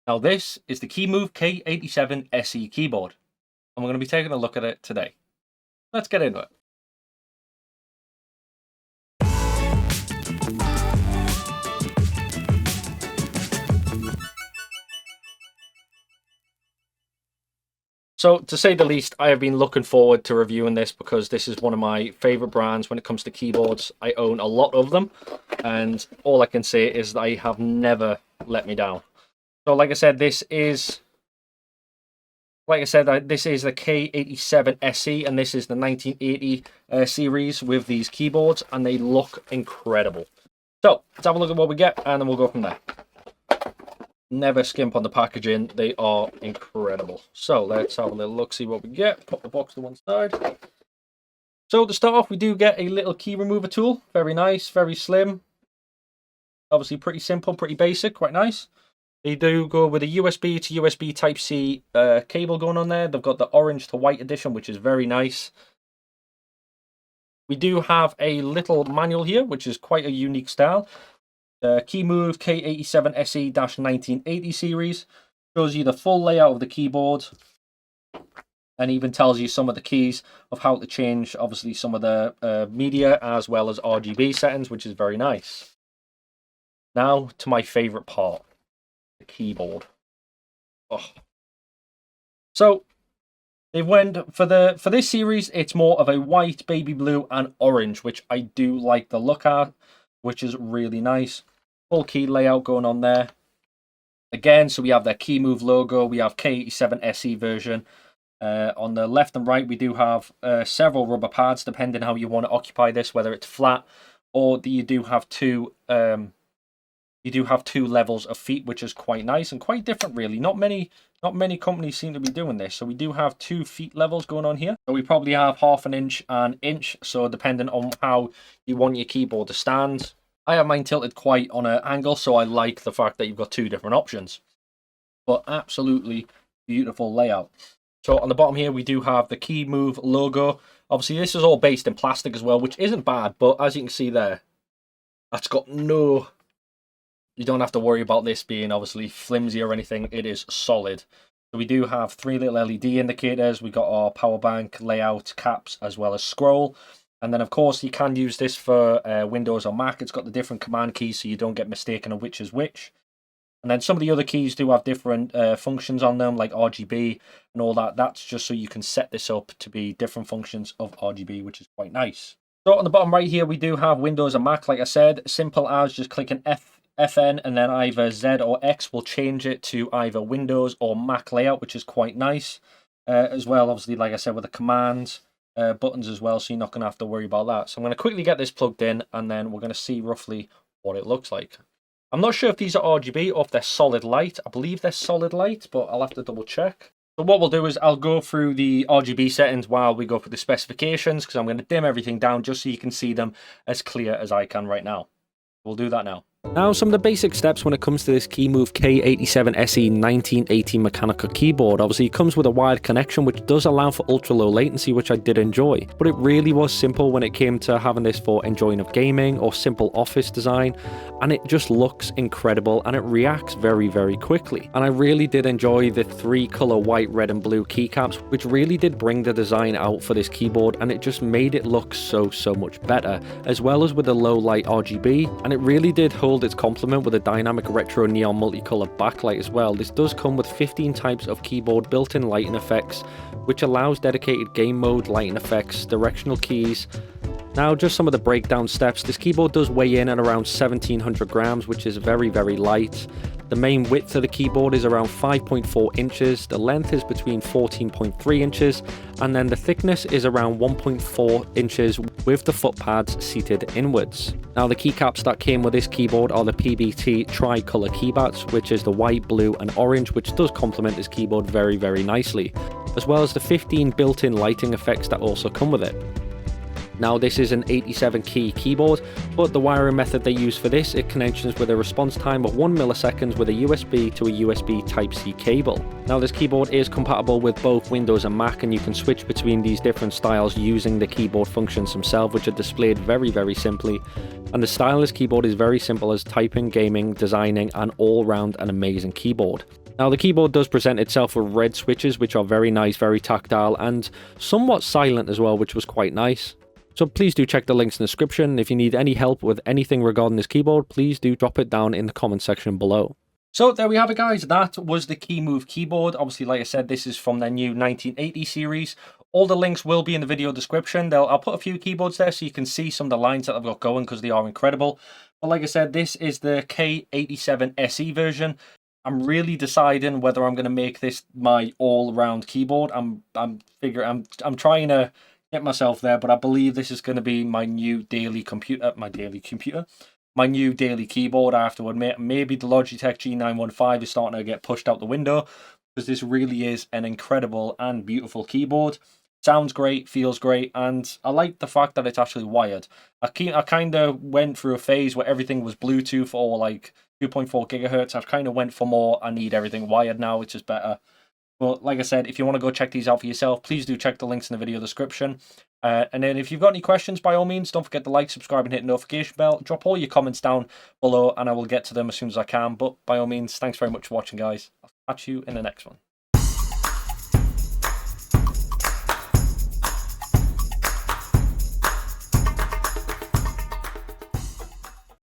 Now this is the Kemove K87SE keyboard, and we're going to be taking a look at it today. Let's get into it. So, to say the least, I have been looking forward to reviewing this because this is one of my favorite brands when it comes to keyboards. I own a lot of them, and all I can say is they have never let me down. So, like I said, this is the K87SE, and this is the 1980 series with these keyboards, and they look incredible. So, let's have a look at what we get, and then we'll go from there. Never skimp on the packaging, they are incredible. So let's have a little look, see what we get. Pop the box to one side. So to start off, we do get a little key remover tool. Very nice, very slim. Obviously pretty simple, pretty basic, quite nice. They do go with a USB to USB Type-C cable going on there. They've got the orange to white edition, which is very nice. We do have a little manual here, which is quite a unique style. Kemove K87SE-1980 series shows you the full layout of the keyboard and even tells you some of the keys of how to change, obviously, some of the media as well as RGB settings, which is very nice. Now to my favorite part, the keyboard. Oh. So they went for this series. It's more of a white, baby blue, and orange, which I do like the look at, which is really nice. Full key layout going on there. Again, so we have the Kemove logo. We have K87SE version. On the left and right, we do have several rubber pads, depending how you want to occupy this, whether it's flat or you do have two levels of feet, which is quite nice and quite different, really. Not many companies seem to be doing this. So we do have 2 feet levels going on here. So we probably have 1/2 inch and inch. So depending on how you want your keyboard to stand. I have mine tilted quite on an angle, so I like the fact that you've got 2 different options. But absolutely beautiful layout. So on the bottom here, we do have the Kemove logo. Obviously, this is all based in plastic as well, which isn't bad. But as you can see there, that's got no... You don't have to worry about this being obviously flimsy or anything. It is solid. So we do have 3 little LED indicators. We got our power bank, layout, caps, as well as scroll. And then, of course, you can use this for Windows or Mac. It's got the different command keys so you don't get mistaken on which is which. And then some of the other keys do have different functions on them, like RGB and all that. That's just so you can set this up to be different functions of RGB, which is quite nice. So on the bottom right here, we do have Windows and Mac, like I said. Simple as just clicking FN and then either Z or X will change it to either Windows or Mac layout, which is quite nice. As well, obviously, like I said, with the commands. Buttons as well, so you're not going to have to worry about that. So I'm going to quickly get this plugged in, and then we're going to see roughly what it looks like. I'm not sure if these are RGB or if they're solid light. I believe they're solid light, but I'll have to double check. So what we'll do is I'll go through the RGB settings while we go through the specifications, because I'm going to dim everything down just so you can see them as clear as I can right now. We'll do that now. Now, some of the basic steps when it comes to this Kemove K87SE 1980 mechanical keyboard. Obviously, it comes with a wired connection, which does allow for ultra-low latency, which I did enjoy. But it really was simple when it came to having this for enjoying of gaming or simple office design. And it just looks incredible, and it reacts very, very quickly. And I really did enjoy the 3-color white, red, and blue keycaps, which really did bring the design out for this keyboard, and it just made it look so much better, as well as with the low light RGB. And it really did hold its complement with a dynamic retro neon multicolored backlight as well. This does come with 15 types of keyboard built-in lighting effects, which allows dedicated game mode lighting effects, directional keys. Now, just some of the breakdown steps. This keyboard does weigh in at around 1700 grams, which is very, very light. The main width of the keyboard is around 5.4 inches. The length is between 14.3 inches. And then the thickness is around 1.4 inches with the foot pads seated inwards. Now, the keycaps that came with this keyboard are the PBT tri-color keybats, which is the white, blue, and orange, which does complement this keyboard very, very nicely, as well as the 15 built-in lighting effects that also come with it. Now, this is an 87 key keyboard, but the wiring method they use for this, it connections with a response time of 1 millisecond with a USB to a USB Type-C cable. Now, this keyboard is compatible with both Windows and Mac, and you can switch between these different styles using the keyboard functions themselves, which are displayed very, very simply. And the stylus keyboard is very simple as typing, gaming, designing, and all-round an amazing keyboard. Now the keyboard does present itself with red switches, which are very nice, very tactile, and somewhat silent as well, which was quite nice. So please do check the links in the description. If you need any help with anything regarding this keyboard, please do drop it down in the comment section below. So there we have it, guys. That was the Kemove keyboard. Obviously, like I said, this is from their new 1980 series. All the links will be in the video description. I'll put a few keyboards there so you can see some of the lines that I've got going, because they are incredible. But like I said, this is the K87SE version. I'm really deciding whether I'm going to make this my all-round keyboard. I'm trying to get myself there, but I believe this is going to be my new daily computer. My new daily keyboard, I have to admit. Maybe the Logitech G915 is starting to get pushed out the window, because this really is an incredible and beautiful keyboard. Sounds great, feels great, and I like the fact that it's actually wired. I kind of went through a phase where everything was Bluetooth or like 2.4 gigahertz. I kind of went for more, I need everything wired now, which is better. But like I said, if you want to go check these out for yourself, please do check the links in the video description. And then if you've got any questions, by all means, don't forget to like, subscribe, and hit the notification bell. Drop all your comments down below, and I will get to them as soon as I can. But by all means, thanks very much for watching, guys. I'll catch you in the next one.